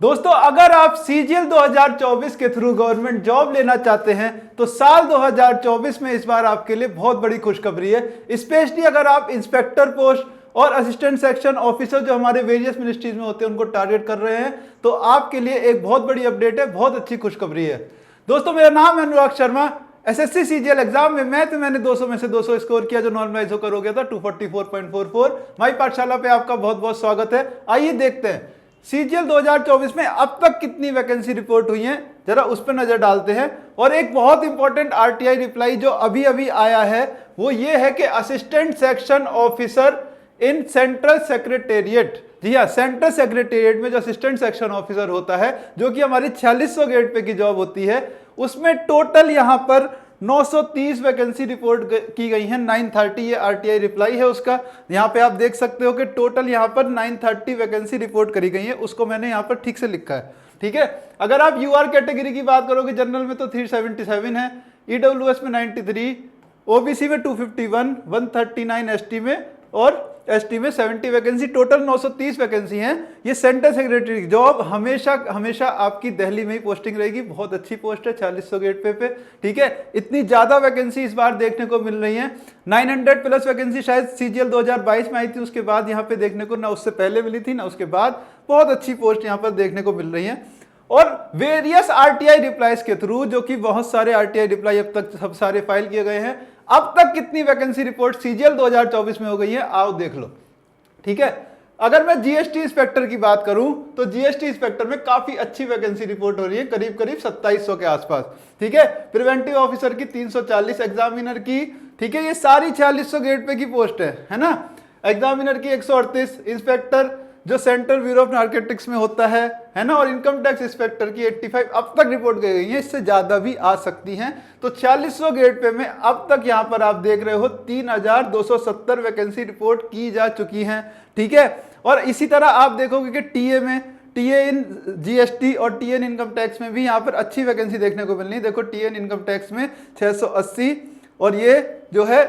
दोस्तों अगर आप सीजीएल 2024 के थ्रू गवर्नमेंट जॉब लेना चाहते हैं तो साल 2024 में इस बार आपके लिए बहुत बड़ी खुशखबरी है। स्पेशली अगर आप इंस्पेक्टर पोस्ट और असिस्टेंट सेक्शन ऑफिसर जो हमारे वेरियस मिनिस्ट्रीज में होते हैं उनको टारगेट कर रहे हैं तो आपके लिए एक बहुत बड़ी अपडेट है, बहुत अच्छी खुशखबरी है। दोस्तों मेरा नाम है Anurag Sharma. SSC CGL exam में मैंने 200 में से 200 स्कोर किया जो नॉर्मलाइज होकर हो गया था 244.44। माई पाठशाला पे आपका बहुत बहुत स्वागत है। आइए देखते हैं सीजीएल 2024 में अब तक कितनी वैकेंसी रिपोर्ट हुई हैं, जरा उस पर नजर डालते हैं। और एक बहुत इंपॉर्टेंट आरटीआई रिप्लाई जो अभी अभी आया है वो ये है कि assistant section officer in central secretariat, जी हाँ, सेंट्रल सेक्रेटेरिएट में जो असिस्टेंट सेक्शन ऑफिसर होता है जो कि हमारी 4600 ग्रेड पे की जॉब होती है, उसमें टोटल यहां पर 930 वैकेंसी रिपोर्ट की गई है। 930 ये आरटीआई रिप्लाई है उसका। यहाँ पे आप देख सकते हो कि टोटल यहाँ पर 930 वैकेंसी रिपोर्ट करी गई है, उसको मैंने यहाँ पर ठीक से लिखा है। ठीक है, अगर आप यूआर कैटेगरी की बात करोगे जनरल में तो 377 है, ईडब्ल्यूएस में 93, ओबीसी में 251, 139 एसटी में और एसटी में 70 वैकेंसी, टोटल 930 वैकेंसी हैं। ये सेंट्रल सेक्रेटरी जॉब हमेशा आपकी दिल्ली में ही पोस्टिंग रहेगी। बहुत अच्छी पोस्ट है 4600 ग्रेड पे। ठीक है, इतनी ज्यादा वैकेंसी इस बार देखने को मिल रही है। 900 प्लस वैकेंसी शायद सीजीएल 2022 में आई थी, उसके बाद यहाँ पे देखने को ना उससे पहले मिली थी ना उसके बाद। बहुत अच्छी पोस्ट यहाँ पर देखने को मिल रही है। और वेरियस आरटीआई रिप्लाईज के थ्रू, जो कि बहुत सारे आरटीआई रिप्लाई अब तक सब सारे फाइल किए गए हैं, अब तक कितनी वैकेंसी रिपोर्ट सीजीएल 2024 में हो गई है आओ देख लो। ठीक है, अगर मैं जीएसटी इंस्पेक्टर की बात करूं तो जीएसटी इंस्पेक्टर में काफी अच्छी वैकेंसी रिपोर्ट हो रही है, करीब 2700 के आसपास। ठीक है, प्रिवेंटिव ऑफिसर की 340, एग्जामिनर की, ठीक है, ये सारी 4600 ग्रेड पे की पोस्ट है ना। एग्जामिनर की 138, इंस्पेक्टर जो सेंट्रल ब्यूरो ऑफ नार्कोटिक्स में होता है ना, और इनकम टैक्स इंस्पेक्टर की 85 अब तक रिपोर्ट गई है, इससे ज्यादा भी आ सकती हैं। तो 4600 ग्रेड पे में अब तक यहां पर आप देख रहे हो 3270 वैकेंसी रिपोर्ट की जा चुकी हैं। ठीक है, और इसी तरह आप देखोगे कि टीए इन जीएसटी और टीएन इनकम टैक्स में भी यहाँ पर अच्छी वैकेंसी देखने को मिल रही है। देखो टीएन इनकम टैक्स में 680 और ये जो है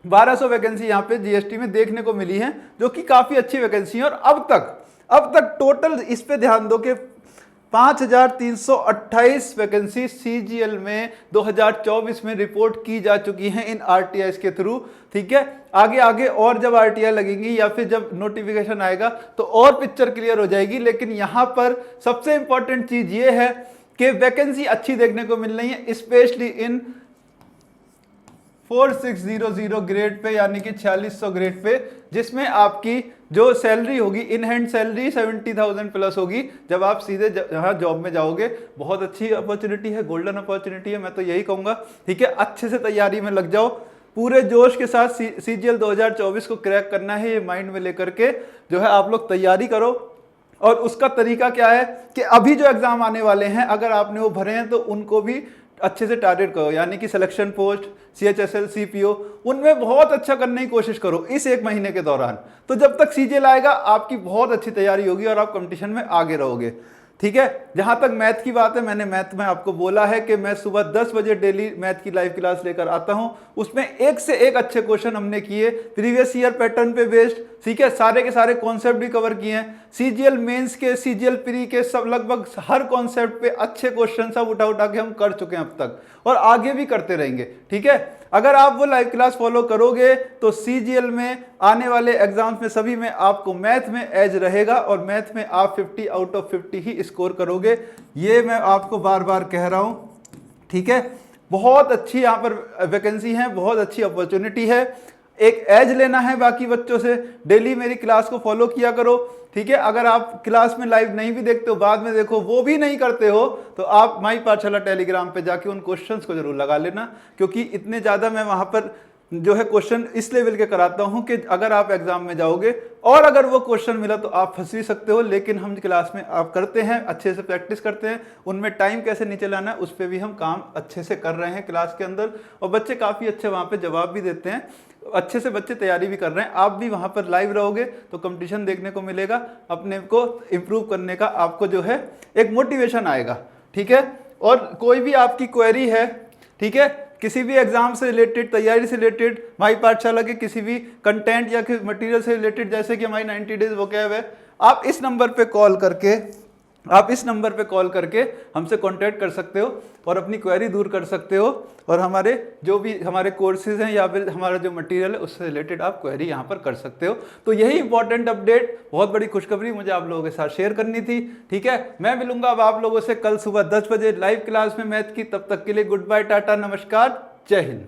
1200 वैकेंसी यहाँ पे जीएसटी में देखने को मिली है, जो कि काफी अच्छी वैकेंसी है। और अब तक टोटल इस पे ध्यान दो कि 5328 वैकेंसी सीजीएल में 2024 में रिपोर्ट की जा चुकी हैं इन आरटीआई के थ्रू। ठीक है, आगे और जब आरटीआई लगेंगी या फिर जब नोटिफिकेशन आएगा तो और पिक्चर क्लियर हो जाएगी। लेकिन यहां पर सबसे इंपॉर्टेंट चीज ये है कि वैकेंसी अच्छी देखने को मिल रही है, स्पेशली इन 4600 ग्रेड पे, यानी कि 4600 ग्रेड पे, जिसमें आपकी जो सैलरी होगी इन हैंड सैलरी 70,000 प्लस होगी जब आप सीधे यहाँ जॉब में जाओगे। बहुत अच्छी अपॉर्चुनिटी है, गोल्डन अपॉर्चुनिटी है, मैं तो यही कहूँगा। ठीक है, अच्छे से तैयारी में लग जाओ, पूरे जोश के साथ सीजीएल 2024 को क्रैक करना है, ये माइंड में लेकर के जो है आप लोग तैयारी करो। और उसका तरीका क्या है कि अभी जो एग्जाम आने वाले हैं अगर आपने वो भरे हैं तो उनको भी अच्छे से टारगेट करो, यानी कि सिलेक्शन पोस्ट, सीएचएसएल, सीपीओ, उनमें बहुत अच्छा करने की कोशिश करो इस एक महीने के दौरान। तो जब तक सीजीएल आएगा आपकी बहुत अच्छी तैयारी होगी और आप कंपटीशन में आगे रहोगे। ठीक है, जहां तक मैथ की बात है, मैंने मैथ में आपको बोला है कि मैं सुबह 10 बजे डेली मैथ की लाइव क्लास लेकर आता हूं, उसमें एक से एक अच्छे क्वेश्चन हमने किए प्रीवियस ईयर पैटर्न पे बेस्ड। ठीक है, सारे के सारे कॉन्सेप्ट भी कवर किए हैं, सीजीएल मेंस के, सीजीएल प्री के, सब लगभग हर कॉन्सेप्ट पे अच्छे क्वेश्चन सब उठा के हम कर चुके हैं अब तक और आगे भी करते रहेंगे। ठीक है, अगर आप वो लाइव क्लास फॉलो करोगे तो सीजीएल में आने वाले एग्जाम्स में सभी में आपको मैथ में एज रहेगा और मैथ में आप 50 आउट ऑफ 50 ही स्कोर करोगे, ये मैं आपको बार बार कह रहा हूं। ठीक है, बहुत अच्छी यहाँ पर वैकेंसी है, बहुत अच्छी अपॉर्चुनिटी है। एक एज लेना है बाकी बच्चों से, डेली मेरी क्लास को फॉलो किया करो। ठीक है, अगर आप क्लास में लाइव नहीं भी देखते हो, बाद में देखो, वो भी नहीं करते हो तो आप माई पाठशाला टेलीग्राम पे जाके उन क्वेश्चंस को जरूर लगा लेना, क्योंकि इतने ज़्यादा मैं वहाँ पर जो है क्वेश्चन इस लेवल के कराता हूँ कि अगर आप एग्जाम में जाओगे और अगर वो क्वेश्चन मिला तो आप फंस भी सकते हो। लेकिन हम क्लास में आप करते हैं, अच्छे से प्रैक्टिस करते हैं, उनमें टाइम कैसे नीचे लाना है उस पर भी हम काम अच्छे से कर रहे हैं क्लास के अंदर, और बच्चे काफ़ी अच्छे वहाँ पे जवाब भी देते हैं, अच्छे से बच्चे तैयारी भी कर रहे हैं। आप भी वहाँ पर लाइव रहोगे तो कंपटीशन देखने को मिलेगा, अपने को इम्प्रूव करने का आपको जो है एक मोटिवेशन आएगा। ठीक है, और कोई भी आपकी क्वेरी है, ठीक है, किसी भी एग्जाम से रिलेटेड, तैयारी से रिलेटेड, माई पाठशाला के किसी भी कंटेंट या मटेरियल से रिलेटेड, जैसे कि हमारी 90 डेज वोकैब है, आप इस नंबर पे कॉल करके आप इस नंबर पे कॉल करके हमसे कांटेक्ट कर सकते हो और अपनी क्वेरी दूर कर सकते हो, और हमारे जो भी हमारे कोर्सेज हैं या फिर हमारा जो मटेरियल है उससे रिलेटेड आप क्वेरी यहाँ पर कर सकते हो। तो यही इंपॉर्टेंट अपडेट, बहुत बड़ी खुशखबरी मुझे आप लोगों के साथ शेयर करनी थी। ठीक है, मैं मिलूंगा अब आप लोगों से कल सुबह 10 बजे लाइव क्लास में मैथ की। तब तक के लिए गुड बाय, टाटा, नमस्कार, जय हिंद।